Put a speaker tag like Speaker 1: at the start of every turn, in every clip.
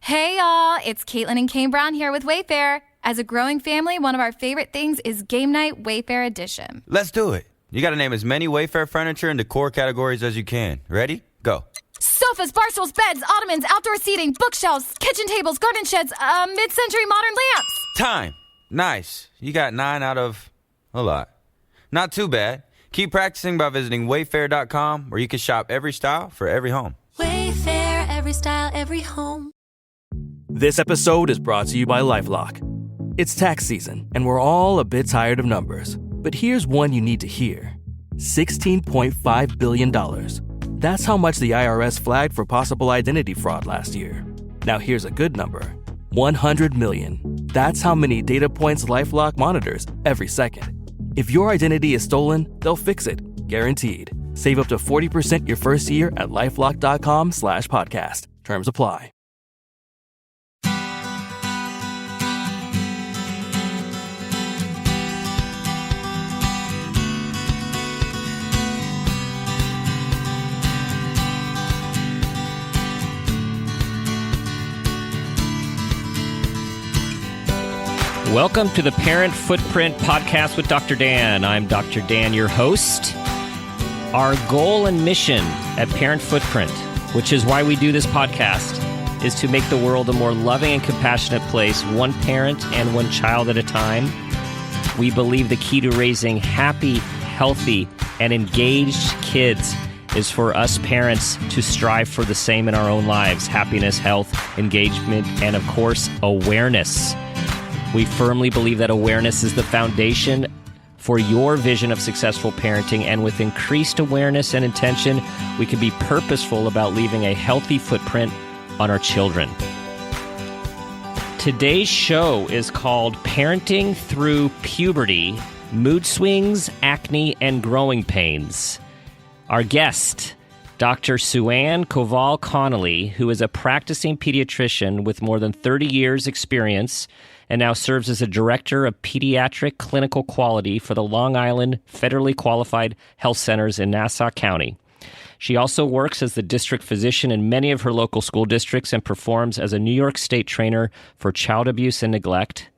Speaker 1: Hey y'all, it's Caitlin and Kane Brown here with Wayfair. As a growing family, one of our favorite things is Game Night Wayfair Edition.
Speaker 2: Let's do it. You gotta name as many Wayfair furniture and decor categories as you can. Ready? Go.
Speaker 1: Sofas, bar stools, beds, ottomans, outdoor seating, bookshelves, kitchen tables, garden sheds, mid-century modern lamps.
Speaker 2: Time. Nice. You got 9 out of a lot. Not too bad. Keep practicing by visiting wayfair.com, where you can shop every style for every home.
Speaker 3: Wayfair, every style, every home.
Speaker 4: This episode is brought to you by LifeLock. It's tax season, and we're all a bit tired of numbers. But here's one you need to hear. $16.5 billion. That's how much the IRS flagged for possible identity fraud last year. Now here's a good number. 100 million. That's how many data points LifeLock monitors every second. If your identity is stolen, they'll fix it. Guaranteed. Save up to 40% your first year at LifeLock.com/podcast. Terms apply.
Speaker 5: Welcome to the Parent Footprint Podcast with Dr. Dan. I'm Dr. Dan, your host. Our goal and mission at Parent Footprint, which is why we do this podcast, is to make the world a more loving and compassionate place, one parent and one child at a time. We believe the key to raising happy, healthy, and engaged kids is for us parents to strive for the same in our own lives: happiness, health, engagement, and of course, awareness. We firmly believe that awareness is the foundation for your vision of successful parenting, and with increased awareness and intention, we can be purposeful about leaving a healthy footprint on our children. Today's show is called Parenting Through Puberty, Mood Swings, Acne, and Growing Pains. Our guest, Dr. Suanne Kowal-Connelly, who is a practicing pediatrician with more than 30 years' experience and now serves as a director of pediatric clinical quality for the Long Island Federally Qualified Health Centers in Nassau County. She also works as the district physician in many of her local school districts and performs as a New York State trainer for child abuse and neglect.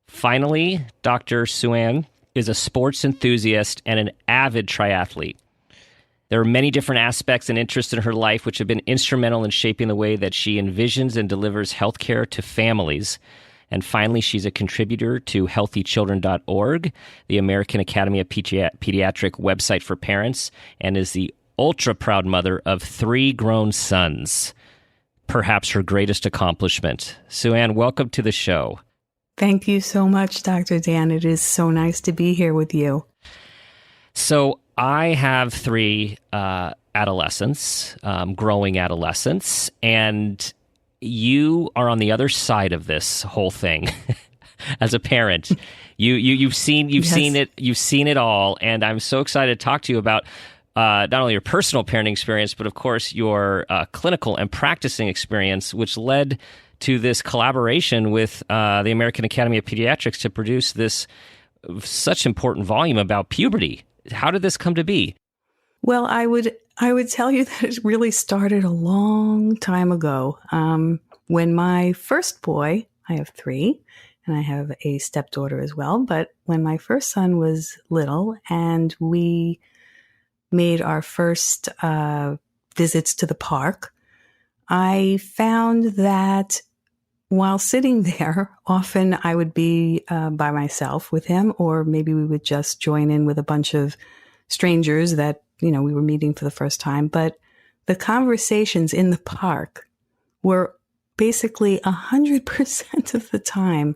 Speaker 5: Finally, Dr. Suanne is a sports enthusiast and an avid triathlete. There are many different aspects and interests in her life which have been instrumental in shaping the way that she envisions and delivers healthcare to families. And finally, she's a contributor to healthychildren.org, the American Academy of Pediatric website for parents, and is the ultra-proud mother of 3 grown sons, perhaps her greatest accomplishment. Suanne, welcome to the show.
Speaker 6: Thank you so much, Dr. Dan. It is so nice to be here with you.
Speaker 5: So I have 3 adolescents, growing adolescents, and you are on the other side of this whole thing as a parent. You've seen it all, and I'm so excited to talk to you about not only your personal parenting experience, but of course your clinical and practicing experience, which led to this collaboration with the American Academy of Pediatrics to produce this such important volume about puberty. How did this come to be?
Speaker 6: Well, I would tell you that it really started a long time ago. When my first boy, I have 3, and I have a stepdaughter as well, but when my first son was little and we made our first visits to the park, I found that while sitting there, often I would be by myself with him, or maybe we would just join in with a bunch of strangers that, we were meeting for the first time. But the conversations in the park were basically 100% of the time,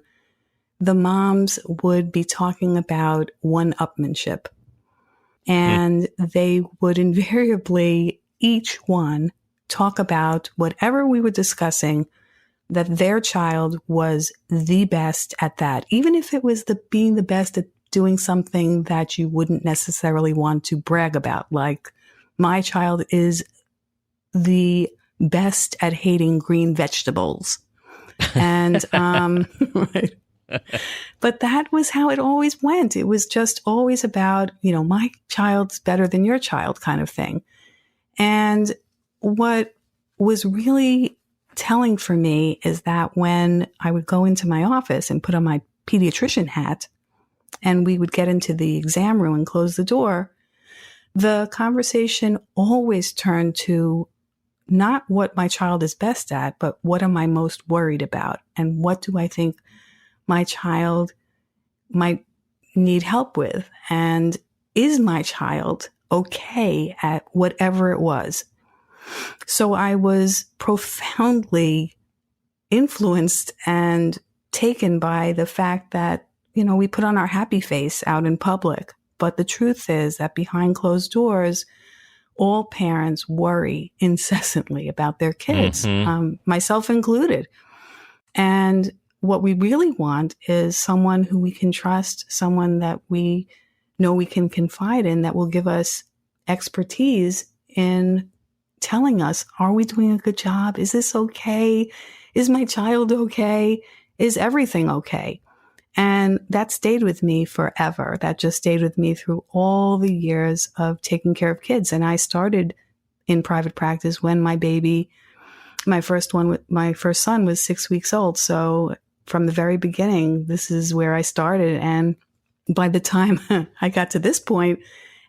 Speaker 6: the moms would be talking about one-upmanship. And they would invariably, each one, talk about whatever we were discussing, that their child was the best at that, even if it was being the best at doing something that you wouldn't necessarily want to brag about. Like, my child is the best at hating green vegetables. And, right. But that was how it always went. It was just always about, my child's better than your child kind of thing. And what was really telling for me is that when I would go into my office and put on my pediatrician hat and we would get into the exam room and close the door, the conversation always turned to not what my child is best at, but what am I most worried about? And what do I think my child might need help with? And is my child okay at whatever it was? So I was profoundly influenced and taken by the fact that, we put on our happy face out in public. But the truth is that behind closed doors, all parents worry incessantly about their kids, myself included. And what we really want is someone who we can trust, someone that we know we can confide in, that will give us expertise in telling us, are we doing a good job? Is this okay? Is my child okay? Is everything okay? And that stayed with me forever. That just stayed with me through all the years of taking care of kids. And I started in private practice when my first son was 6 weeks old. So from the very beginning, this is where I started. And by the time I got to this point,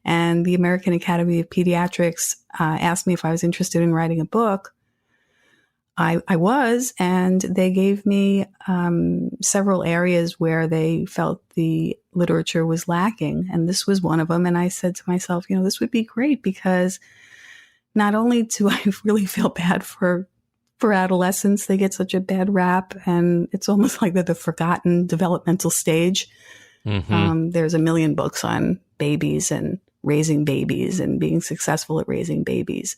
Speaker 6: and the American Academy of Pediatrics asked me if I was interested in writing a book, I was, and they gave me several areas where they felt the literature was lacking. And this was one of them. And I said to myself, this would be great, because not only do I really feel bad for adolescents, they get such a bad rap, and it's almost like they're the forgotten developmental stage. There's a million books on babies and raising babies and being successful at raising babies.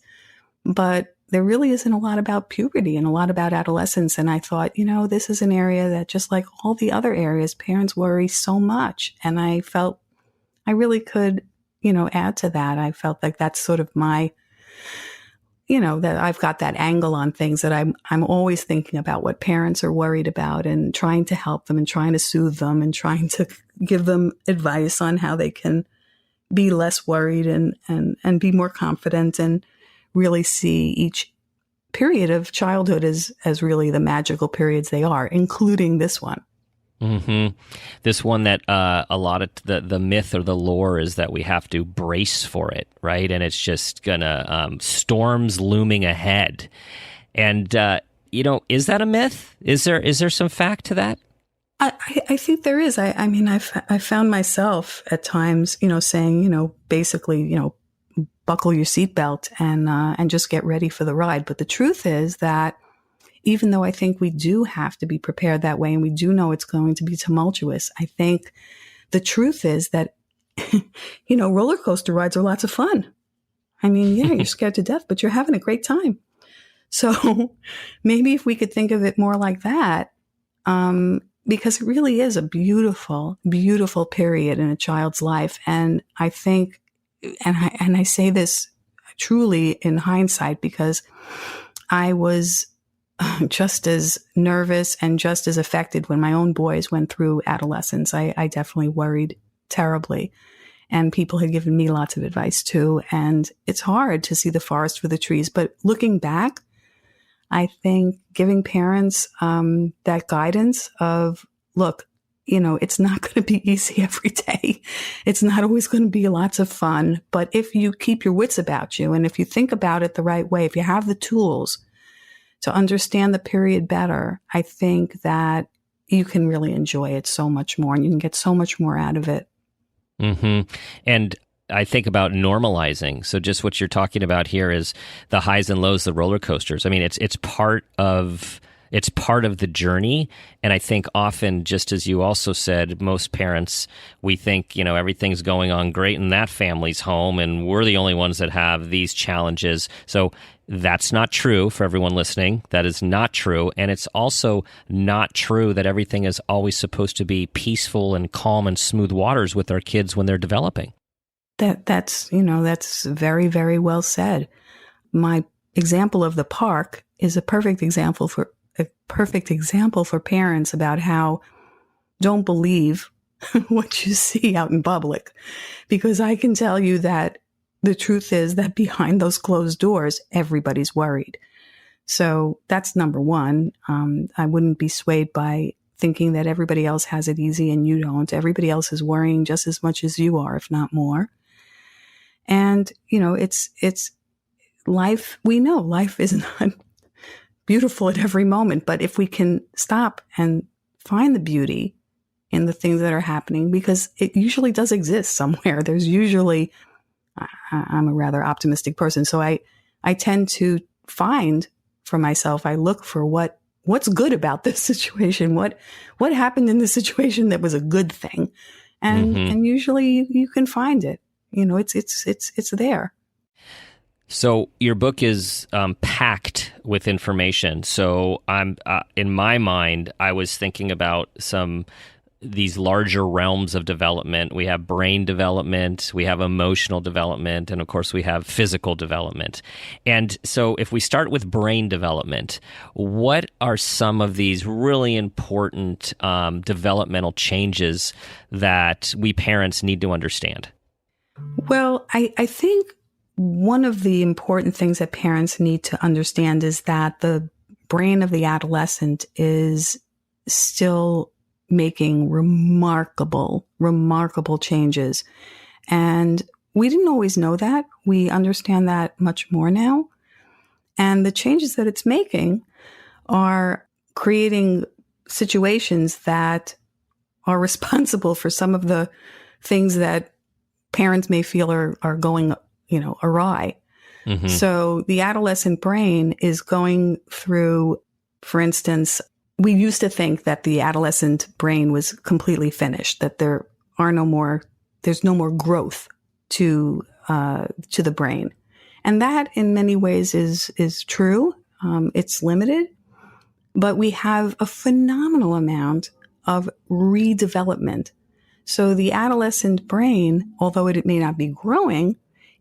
Speaker 6: But there really isn't a lot about puberty and a lot about adolescence. And I thought, this is an area that, just like all the other areas, parents worry so much. And I felt I really could, add to that. I felt like that's sort of my, that I've got that angle on things, that I'm always thinking about what parents are worried about and trying to help them and trying to soothe them and trying to give them advice on how they can be less worried and be more confident, and really see each period of childhood as really the magical periods they are, including this one.
Speaker 5: This one that a lot of the myth or the lore is that we have to brace for it, right? And it's just gonna storms looming ahead. And is that a myth? Is there some fact to that?
Speaker 6: I think there is. I mean, I found myself at times, saying, basically, buckle your seatbelt and just get ready for the ride. But the truth is that even though I think we do have to be prepared that way, and we do know it's going to be tumultuous, I think the truth is that, roller coaster rides are lots of fun. I mean, yeah, you're scared to death, but you're having a great time. So maybe if we could think of it more like that, because it really is a beautiful, beautiful period in a child's life. And I think, and I say this truly in hindsight, because I was just as nervous and just as affected when my own boys went through adolescence. I definitely worried terribly, and people had given me lots of advice too. And it's hard to see the forest for the trees. But looking back, I think giving parents that guidance of, look, it's not going to be easy every day. It's not always going to be lots of fun. But if you keep your wits about you, and if you think about it the right way, if you have the tools to understand the period better, I think that you can really enjoy it so much more, and you can get so much more out of it.
Speaker 5: And I think about normalizing. So just what you're talking about here is the highs and lows, the roller coasters. I mean, it's part of the journey. And I think often, just as you also said, most parents, we think, everything's going on great in that family's home, and we're the only ones that have these challenges. So that's not true for everyone listening. That is not true. And it's also not true that everything is always supposed to be peaceful and calm and smooth waters with our kids when they're developing.
Speaker 6: That's very, very well said. My example of the park is a perfect example for parents about how don't believe what you see out in public, because I can tell you that the truth is that behind those closed doors, everybody's worried. So that's number one. I wouldn't be swayed by thinking that everybody else has it easy and you don't. Everybody else is worrying just as much as you are, if not more. And, it's life. We know life is not beautiful at every moment, but if we can stop and find the beauty in the things that are happening, because it usually does exist somewhere. There's usually, I'm a rather optimistic person, so I tend to find for myself, I look for what's good about this situation, what happened in this situation that was a good thing, and usually you can find it. It's there.
Speaker 5: So your book is packed with information. So I'm in my mind, I was thinking about these larger realms of development. We have brain development, we have emotional development, and of course we have physical development. And so if we start with brain development, what are some of these really important developmental changes that we parents need to understand?
Speaker 6: Well, I think one of the important things that parents need to understand is that the brain of the adolescent is still making remarkable changes. And we didn't always know that. We understand that much more now. And the changes that it's making are creating situations that are responsible for some of the things that parents may feel are going, awry. Mm-hmm. So the adolescent brain is going through, for instance, we used to think that the adolescent brain was completely finished, that there's no more growth to the brain. And that in many ways is true. It's limited, but we have a phenomenal amount of redevelopment. So the adolescent brain, although it may not be growing,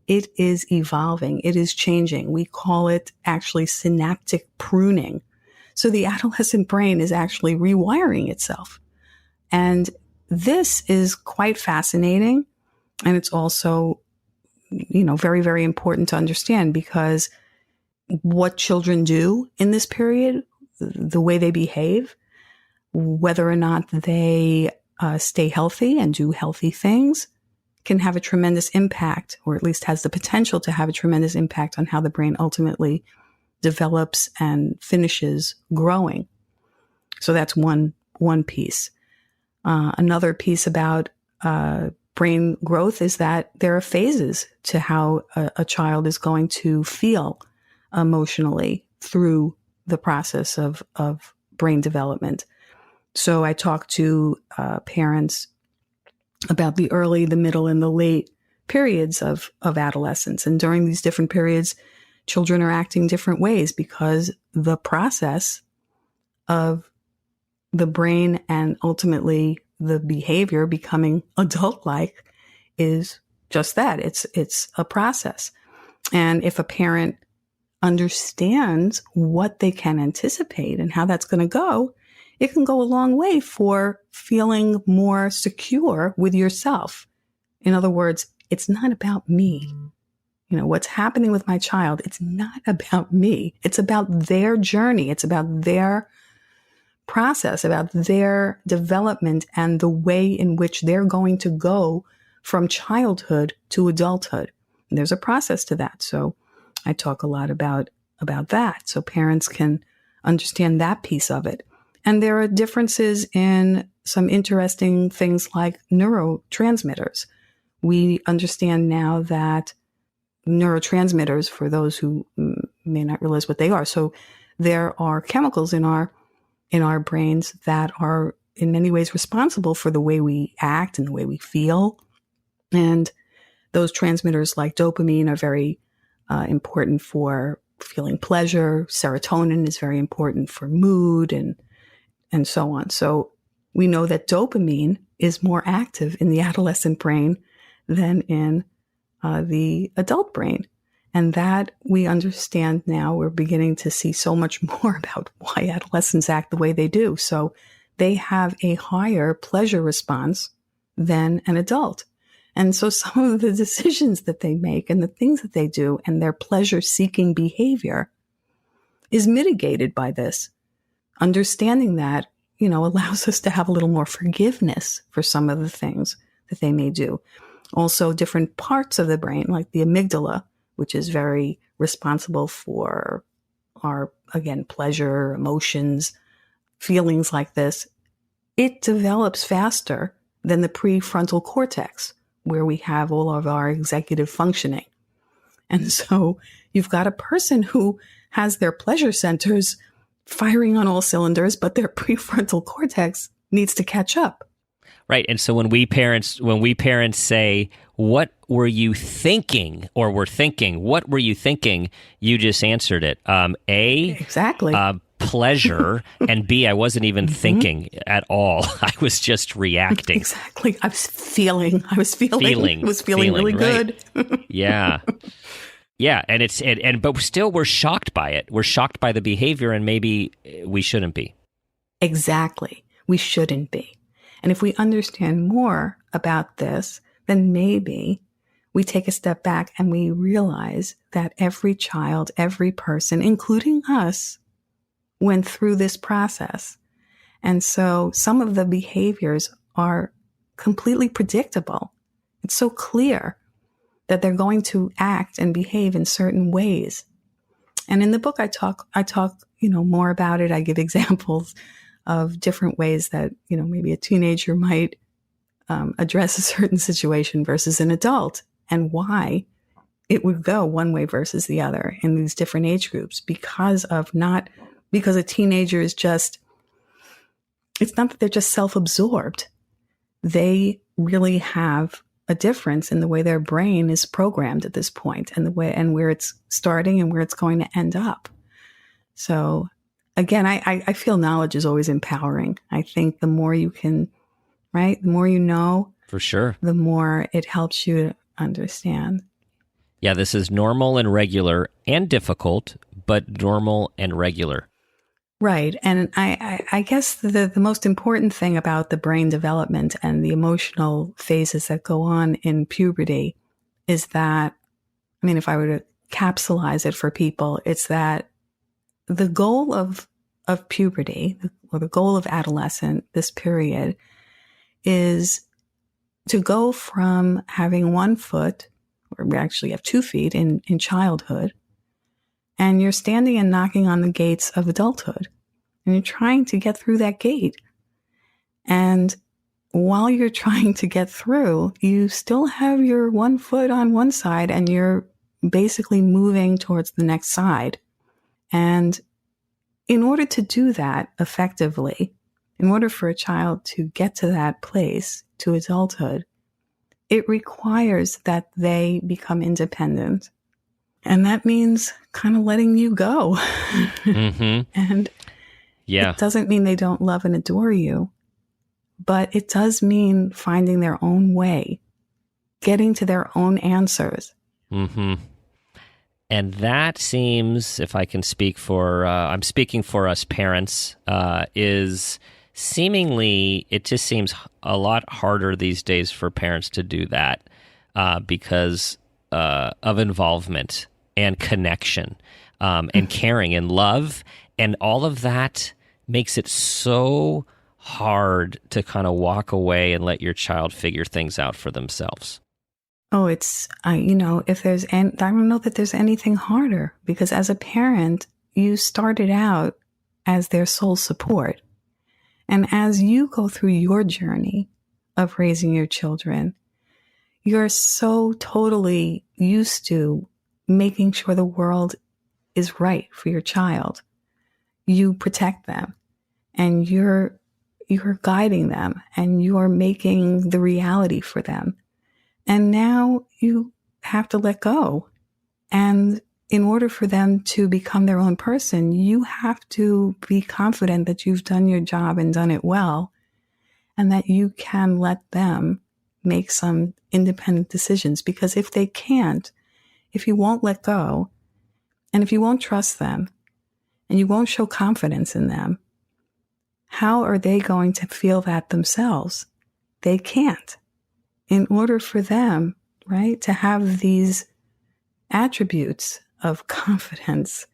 Speaker 6: it is evolving. It is changing. We call it actually synaptic pruning. So the adolescent brain is actually rewiring itself. And this is quite fascinating. And it's also, very, very important to understand, because what children do in this period, the way they behave, whether or not they stay healthy and do healthy things, can have a tremendous impact, or at least has the potential to have a tremendous impact on how the brain ultimately develops and finishes growing. So that's one piece. Another piece about brain growth is that there are phases to how a child is going to feel emotionally through the process of brain development. So I talk to parents about the early, the middle, and the late periods of adolescence. And during these different periods, children are acting different ways because the process of the brain and ultimately the behavior becoming adult-like is just that. It's a process. And if a parent understands what they can anticipate and how that's going to go, it can go a long way for feeling more secure with yourself. In other words, it's not about me. What's happening with my child, it's not about me. It's about their journey. It's about their process, about their development and the way in which they're going to go from childhood to adulthood. And there's a process to that. So I talk a lot about that, so parents can understand that piece of it. And there are differences in some interesting things like neurotransmitters. We understand now that neurotransmitters, for those who may not realize what they are, so there are chemicals in our brains that are in many ways responsible for the way we act and the way we feel. And those transmitters like dopamine are very important for feeling pleasure. Serotonin is very important for mood and so on. So we know that dopamine is more active in the adolescent brain than in the adult brain. And that we understand now. We're beginning to see so much more about why adolescents act the way they do. So they have a higher pleasure response than an adult. And so some of the decisions that they make and the things that they do and their pleasure-seeking behavior is mitigated by this. Understanding that, allows us to have a little more forgiveness for some of the things that they may do. Also, different parts of the brain, like the amygdala, which is very responsible for our, again, pleasure, emotions, feelings like this, it develops faster than the prefrontal cortex, where we have all of our executive functioning. And so you've got a person who has their pleasure centers firing on all cylinders, but their prefrontal cortex needs to catch up.
Speaker 5: Right. And so when we parents say, what were you thinking? Or we're thinking, what were you thinking? You just answered it. A,
Speaker 6: exactly.
Speaker 5: Pleasure, and B, I wasn't even thinking at all. I was just reacting.
Speaker 6: Exactly. I was feeling really
Speaker 5: right.
Speaker 6: good.
Speaker 5: Yeah. Yeah. And but still we're shocked by it. We're shocked by the behavior, and maybe we shouldn't be.
Speaker 6: Exactly. We shouldn't be. And if we understand more about this, then maybe we take a step back and we realize that every child, every person, including us, went through this process. And so some of the behaviors are completely predictable. It's so clear that they're going to act and behave in certain ways. And in the book, I talk, more about it. I give examples of different ways that, maybe a teenager might address a certain situation versus an adult, and why it would go one way versus the other in these different age groups because a teenager is it's not that they're just self-absorbed. They really have a difference in the way their brain is programmed at this point, and where it's starting and where it's going to end up. So again, I feel knowledge is always empowering. I think the more you can, right? The more you know,
Speaker 5: for sure, the
Speaker 6: more it helps you to understand.
Speaker 5: Yeah, this is normal and regular and difficult, but normal and regular.
Speaker 6: Right. And I guess the most important thing about the brain development and the emotional phases that go on in puberty is that, if I were to capsulize it for people, it's that the goal of puberty, or the goal of this period, is to go from having 1 foot, or we actually have 2 feet in childhood, and you're standing and knocking on the gates of adulthood, and you're trying to get through that gate. And while you're trying to get through, you still have your 1 foot on one side, and you're basically moving towards the next side. And in order to do that effectively, in order for a child to get to that place, to adulthood, it requires that they become independent. And that means kind of letting you go. Mm-hmm. And it doesn't mean they don't love and adore you, but it does mean finding their own way, getting to their own answers.
Speaker 5: Mm-hmm. And that seems, if I can speak for, I'm speaking for us parents, is seemingly, it just seems a lot harder these days for parents to do that because of involvement and connection and caring and love. And all of that makes it so hard to kind of walk away and let your child figure things out for themselves.
Speaker 6: Oh, I don't know that there's anything harder, because as a parent, you started out as their sole support. And as you go through your journey of raising your children, you're so totally used to making sure the world is right for your child. You protect them, and you're guiding them, and you're making the reality for them. And now you have to let go. And in order for them to become their own person, you have to be confident that you've done your job and done it well, and that you can let them make some independent decisions. Because if they can't, if you won't let go, and if you won't trust them, and you won't show confidence in them, how are they going to feel that themselves? They can't. In order for them, right, to have these attributes of confidence,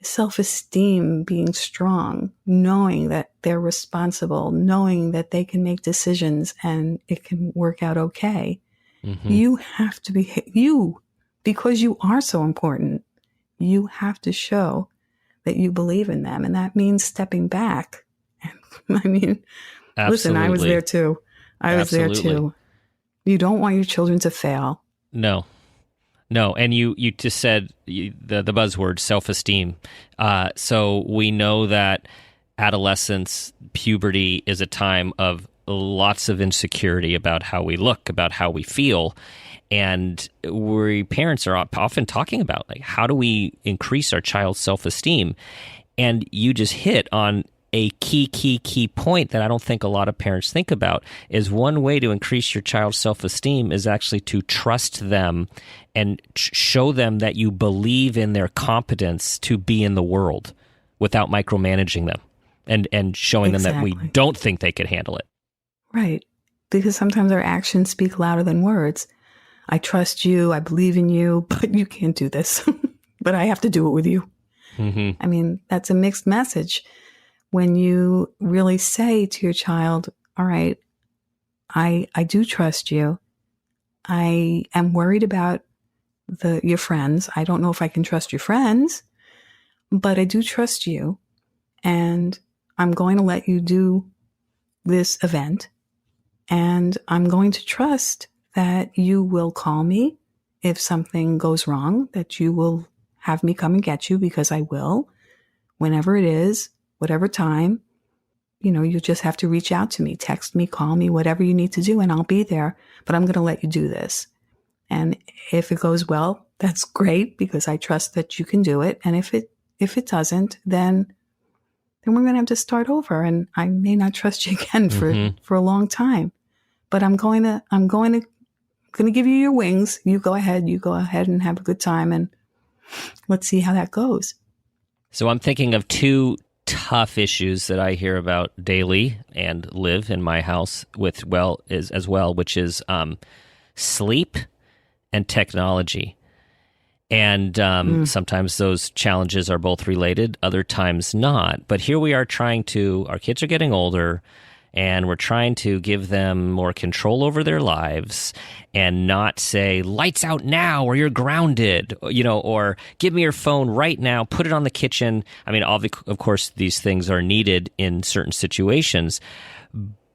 Speaker 6: self-esteem being strong, knowing that they're responsible, knowing that they can make decisions and it can work out okay.
Speaker 5: Mm-hmm.
Speaker 6: You have to be, because you are so important, you have to show that you believe in them. And that means stepping back. I mean, listen, I was there too. I was there too. You don't want your children to fail.
Speaker 5: No. And you just said the buzzword self-esteem. So we know that adolescence, puberty is a time of lots of insecurity about how we look, about how we feel. And we parents are often talking about, like, how do we increase our child's self-esteem? And you just hit on a key point that I don't think a lot of parents think about, is one way to increase your child's self-esteem is actually to trust them and show them that you believe in their competence to be in the world without micromanaging them and showing them that we don't think they could handle it.
Speaker 6: Right. Because sometimes our actions speak louder than words. I trust you, I believe in you, but you can't do this. But I have to do it with you.
Speaker 5: Mm-hmm.
Speaker 6: I mean, that's a mixed message. When you really say to your child, all right, I do trust you. I am worried about your friends. I don't know if I can trust your friends, but I do trust you. And I'm going to let you do this event. And I'm going to trust that you will call me if something goes wrong, that you will have me come and get you, because I will, whenever it is, whatever time. You just have to reach out to me, text me, call me, whatever you need to do, and I'll be there. But I'm going to let you do this. And if it goes well, that's great, because I trust that you can do it. And if it doesn't, then we're going to have to start over, and I may not trust you again for a long time. But I'm going to give you your wings. You go ahead and have a good time, and let's see how that goes.
Speaker 5: So I'm thinking of two tough issues that I hear about daily and live in my house with as well, which is sleep and technology. And sometimes those challenges are both related, other times not. But here we are our kids are getting older, and we're trying to give them more control over their lives and not say, lights out now or you're grounded, or give me your phone right now, put it on the kitchen. I mean, of course, these things are needed in certain situations.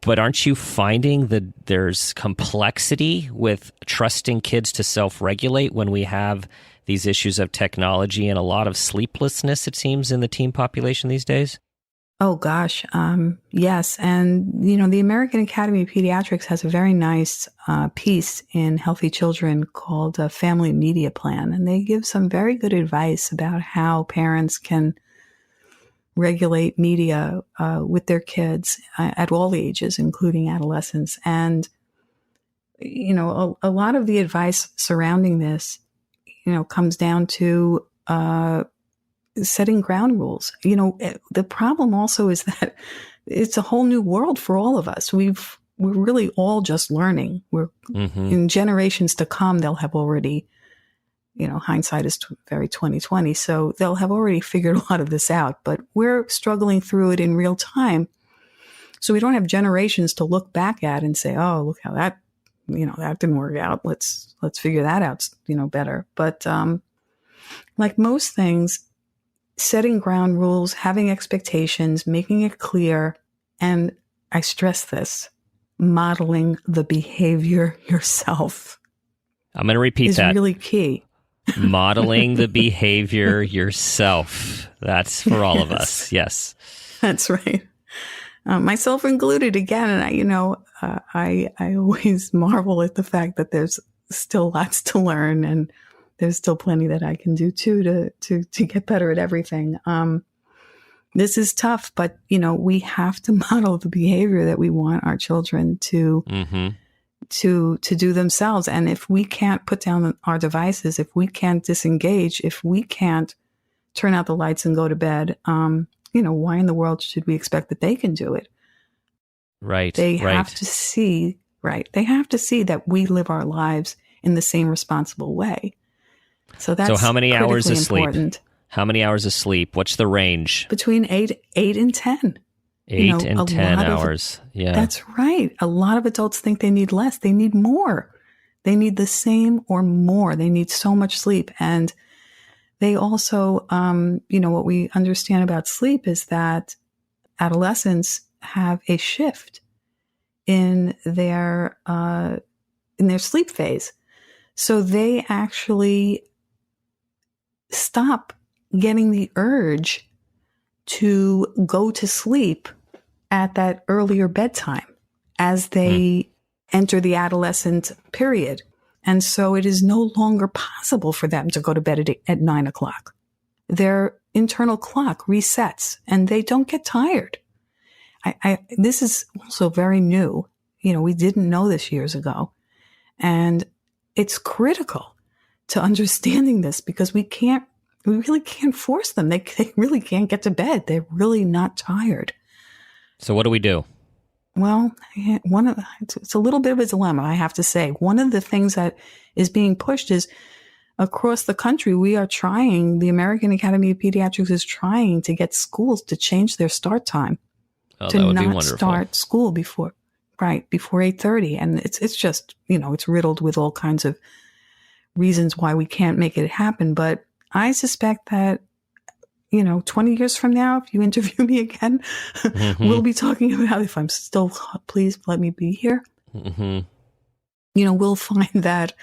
Speaker 5: But aren't you finding that there's complexity with trusting kids to self-regulate when we have these issues of technology and a lot of sleeplessness, it seems, in the teen population these days?
Speaker 6: Oh, gosh. Yes. And, the American Academy of Pediatrics has a very nice piece in Healthy Children called a Family Media Plan. And they give some very good advice about how parents can regulate media with their kids at all ages, including adolescents. And, a lot of the advice surrounding this, comes down to setting ground rules. The problem also is that it's a whole new world for all of us. We're really all just learning. We're in generations to come, they'll have already, hindsight is very 20/20. So they'll have already figured a lot of this out, but we're struggling through it in real time. So we don't have generations to look back at and say, oh, look how that didn't work out. Let's figure that out, better. But, like most things, setting ground rules, having expectations, making it clear, and I stress this, modeling the behavior yourself.
Speaker 5: I'm going to repeat that.
Speaker 6: Is really key.
Speaker 5: Modeling the behavior yourself. That's for all of us. Yes.
Speaker 6: That's right. Myself included again. And I always marvel at the fact that there's still lots to learn, and there's still plenty that I can do too to get better at everything. This is tough, but we have to model the behavior that we want our children to do themselves. And if we can't put down our devices, if we can't disengage, if we can't turn out the lights and go to bed, why in the world should we expect that they can do it?
Speaker 5: Right.
Speaker 6: They have to see that we live our lives in the same responsible way. So that's
Speaker 5: how many hours of
Speaker 6: important.
Speaker 5: sleep? How many hours of sleep? What's the range?
Speaker 6: Between 8 and 10.
Speaker 5: 8 and 10 hours. Yeah.
Speaker 6: That's right. A lot of adults think they need less. They need more. They need the same or more. They need so much sleep. And they also, what we understand about sleep is that adolescents have a shift in their sleep phase. So they actually stop getting the urge to go to sleep at that earlier bedtime as they enter the adolescent period. And so it is no longer possible for them to go to bed at 9 o'clock. Their internal clock resets and they don't get tired. This is also very new. We didn't know this years ago. And it's critical to understanding this because we really can't force them. They really can't get to bed. They're really not tired.
Speaker 5: So what do we do?
Speaker 6: Well, it's a little bit of a dilemma, I have to say. One of the things that is being pushed is across the country, the American Academy of Pediatrics is trying to get schools to change their start time.
Speaker 5: That would be wonderful.
Speaker 6: Start school before 8:30. And it's just, it's riddled with all kinds of reasons why we can't make it happen. But I suspect that, 20 years from now, if you interview me again, we'll be talking about if I'm still, please let me be here. We'll find that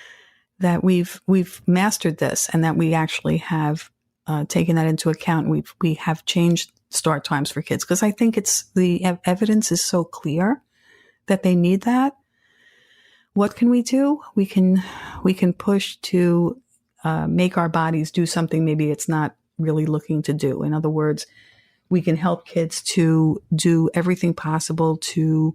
Speaker 6: we've mastered this and that we actually have taken that into account. We have changed start times for kids because I think the evidence is so clear that they need that. What can we do? We can push to make our bodies do something maybe it's not really looking to do. In other words, we can help kids to do everything possible to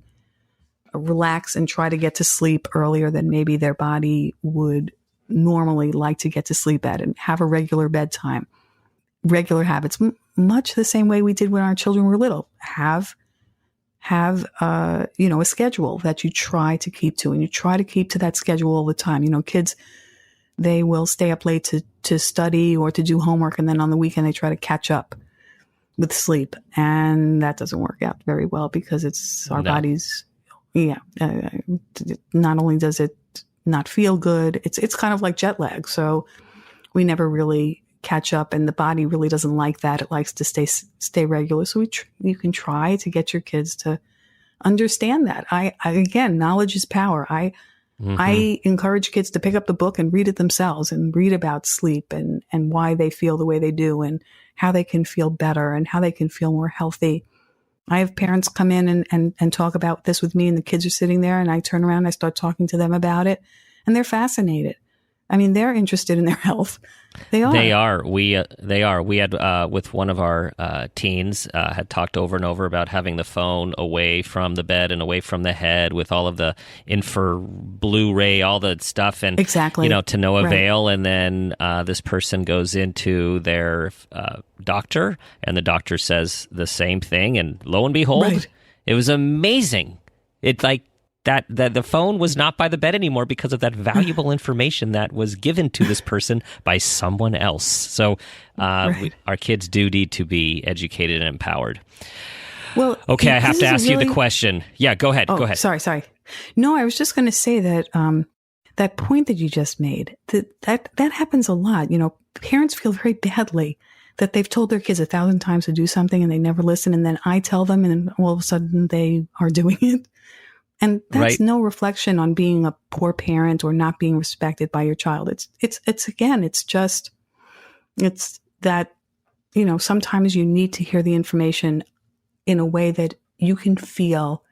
Speaker 6: relax and try to get to sleep earlier than maybe their body would normally like to get to sleep at, and have a regular bedtime, regular habits, much the same way we did when our children were little. Have a schedule that you try to keep to, and you try to keep to that schedule all the time. Kids, they will stay up late to study or to do homework, and then on the weekend they try to catch up with sleep, and that doesn't work out very well because it's our bodies. Yeah, not only does it not feel good, it's kind of like jet lag. So we never really catch up, and the body really doesn't like that. It likes to stay regular. So you can try to get your kids to understand that. Again, knowledge is power. I encourage kids to pick up the book and read it themselves and read about sleep and why they feel the way they do and how they can feel better and how they can feel more healthy. I have parents come in and talk about this with me, and the kids are sitting there, and I turn around and I start talking to them about it, and they're fascinated. I mean, they're interested in their health. They are.
Speaker 5: They are. We had with one of our teens had talked over and over about having the phone away from the bed and away from the head with all of the Blu-ray, all the stuff, and
Speaker 6: exactly,
Speaker 5: to no avail. Right. And then this person goes into their doctor, and the doctor says the same thing, and lo and behold, It was amazing. It's like. That the phone was not by the bed anymore because of that valuable information that was given to this person by someone else. So our kids do need to be educated and empowered. Well, okay, I have to ask you the question. Yeah, go ahead. Go ahead.
Speaker 6: Sorry. No, I was just going to say that that point that you just made, that happens a lot. Parents feel very badly that they've told their kids 1,000 times to do something and they never listen. And then I tell them, and then all of a sudden they are doing it. And that's no reflection on being a poor parent or not being respected by your child. It's that, sometimes you need to hear the information in a way that you can feel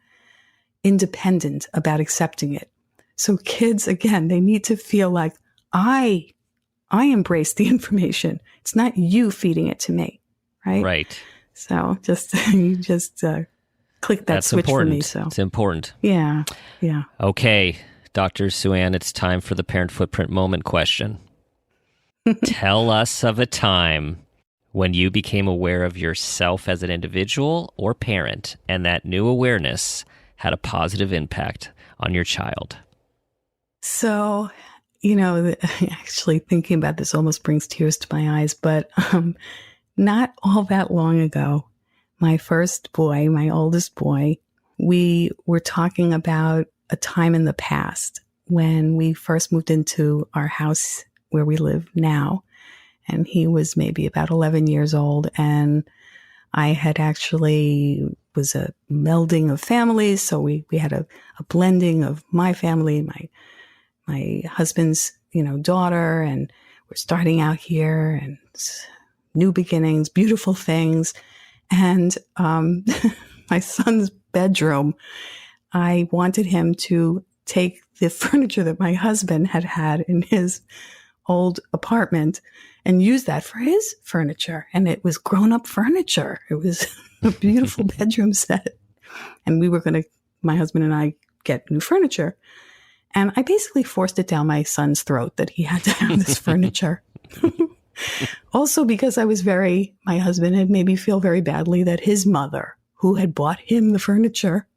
Speaker 6: independent about accepting it. So kids, again, they need to feel like I embrace the information. It's not you feeding it to me. Right.
Speaker 5: Right.
Speaker 6: So click that switch
Speaker 5: important.
Speaker 6: For me. So
Speaker 5: it's important.
Speaker 6: Yeah.
Speaker 5: Okay, Dr. Suanne, it's time for the Parent Footprint Moment question. Tell us of a time when you became aware of yourself as an individual or parent, and that new awareness had a positive impact on your child.
Speaker 6: So, actually thinking about this almost brings tears to my eyes, but not all that long ago, my first boy, my oldest boy, we were talking about a time in the past when we first moved into our house where we live now. And he was maybe about 11 years old. And I had actually was a melding of families. So we had a blending of my family, my husband's, daughter, and we're starting out here and new beginnings, beautiful things. And my son's bedroom, I wanted him to take the furniture that my husband had in his old apartment and use that for his furniture. And it was grown-up furniture. It was a beautiful bedroom set. And we were going to, my husband and I, get new furniture. And I basically forced it down my son's throat that he had to have this furniture. Also because my husband had made me feel very badly that his mother, who had bought him the furniture,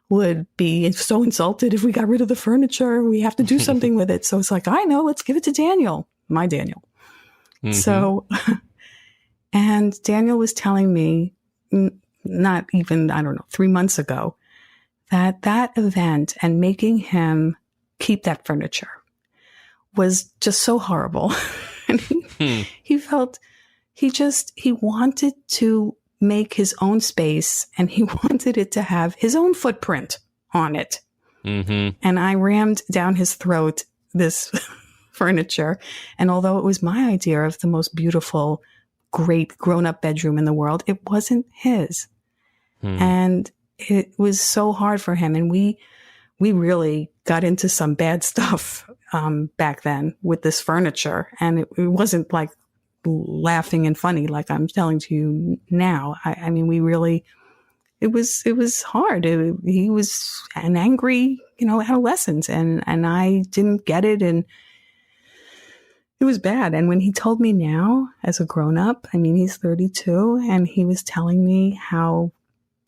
Speaker 6: would be so insulted if we got rid of the furniture. We have to do something with it. So it's like, I know, let's give it to Daniel, my Daniel. Mm-hmm. So, and Daniel was telling me, not even, 3 months ago, that event and making him keep that furniture was just so horrible. And he felt, he wanted to make his own space and he wanted it to have his own footprint on it. Mm-hmm. And I rammed down his throat this furniture. And although it was my idea of the most beautiful, great grown-up bedroom in the world, it wasn't his. And it was so hard for him. And we really got into some bad stuff back then with this furniture. And it wasn't like laughing and funny like I'm telling to you now. I mean, we really, it was hard. He was an angry, adolescent, and I didn't get it, and it was bad. And when he told me now as a grown up, I mean, he's 32, and he was telling me how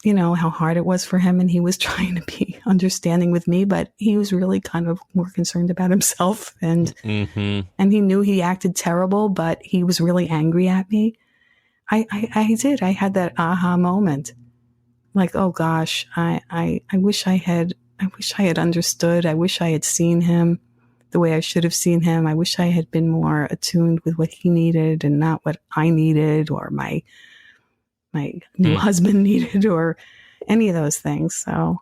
Speaker 6: hard it was for him, and he was trying to be understanding with me, but he was really kind of more concerned about himself, and and he knew he acted terrible, but he was really angry at me. I had that aha moment, like, oh gosh, I wish I had understood. I wish I had seen him the way I should have seen him. I wish I had been more attuned with what he needed and not what I needed or my new husband needed or any of those things. So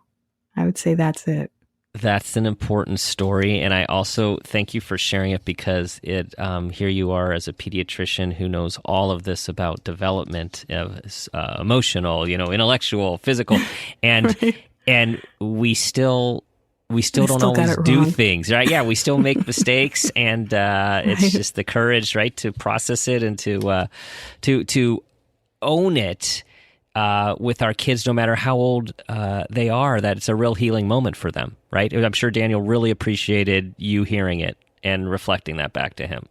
Speaker 6: I would say that's it.
Speaker 5: That's an important story. And I also thank you for sharing it, because here you are as a pediatrician who knows all of this about development, emotional, intellectual, physical, and right. And we still don't always do things, right? Yeah, we still make mistakes, and it's right. Just the courage, right, to process it and to own it with our kids, no matter how old they are, that it's a real healing moment for them, right? I'm sure Daniel really appreciated you hearing it and reflecting that back to him.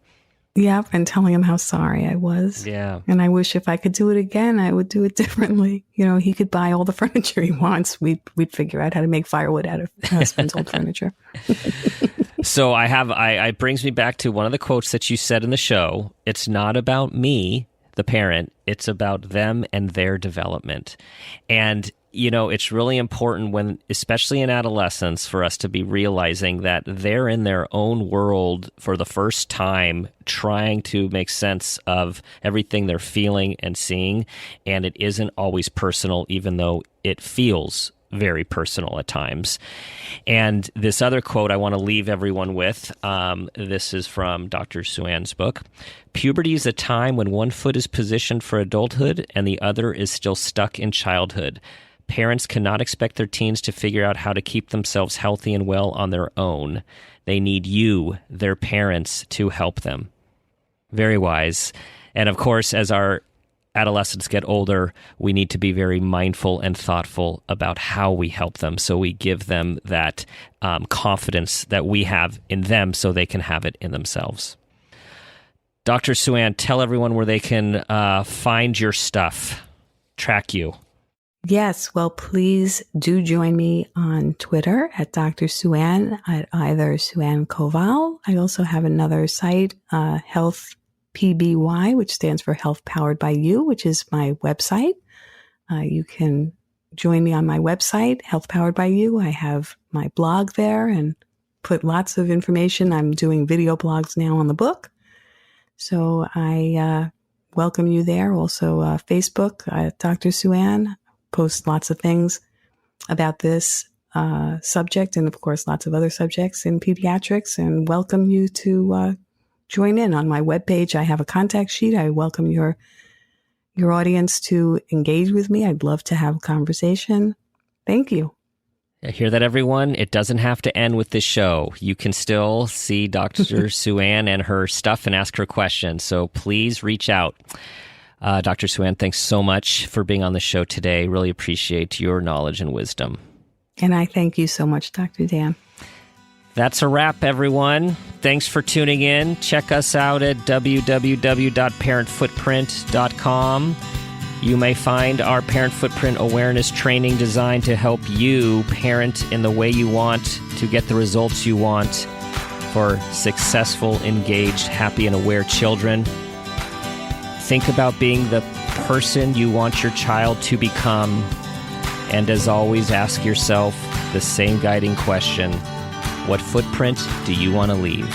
Speaker 6: Yeah, and telling him how sorry I was.
Speaker 5: Yeah.
Speaker 6: And I wish if I could do it again, I would do it differently. He could buy all the furniture he wants. We'd figure out how to make firewood out of husband's old furniture.
Speaker 5: So it brings me back to one of the quotes that you said in the show. It's not about me, the parent, it's about them and their development. And, it's really important especially in adolescence, for us to be realizing that they're in their own world for the first time, trying to make sense of everything they're feeling and seeing. And it isn't always personal, even though it feels very personal at times. And this other quote I want to leave everyone with, this is from Dr. Suanne's book. Puberty is a time when one foot is positioned for adulthood and the other is still stuck in childhood. Parents cannot expect their teens to figure out how to keep themselves healthy and well on their own. They need you, their parents, to help them. Very wise. And of course, as our adolescents get older, we need to be very mindful and thoughtful about how we help them, so we give them that confidence that we have in them so they can have it in themselves. Dr. Suanne, tell everyone where they can find your stuff, track you.
Speaker 6: Yes, well, please do join me on Twitter at Dr. Suanne, at either Suanne Kowal. I also have another site, Health PBY, which stands for Health Powered by You, which is my website. You can join me on my website, Health Powered by You. I have my blog there and put lots of information. I'm doing video blogs now on the book. So I welcome you there. Also, Facebook, Dr. Suanne. Post lots of things about this subject and, of course, lots of other subjects in pediatrics, and welcome you to join in. On my webpage, I have a contact sheet. I welcome your audience to engage with me. I'd love to have a conversation. Thank you.
Speaker 5: I hear that, everyone. It doesn't have to end with this show. You can still see Dr. Suanne and her stuff and ask her questions, so please reach out. Dr. Suanne, thanks so much for being on the show today. Really appreciate your knowledge and wisdom. And
Speaker 6: I thank you so much, Dr. Dan.
Speaker 5: That's a wrap, everyone. Thanks for tuning in. Check us out at www.parentfootprint.com. You may find our Parent Footprint Awareness Training designed to help you parent in the way you want to get the results you want for successful, engaged, happy, and aware children. Think about being the person you want your child to become. And as always, ask yourself the same guiding question: what footprint do you want to leave?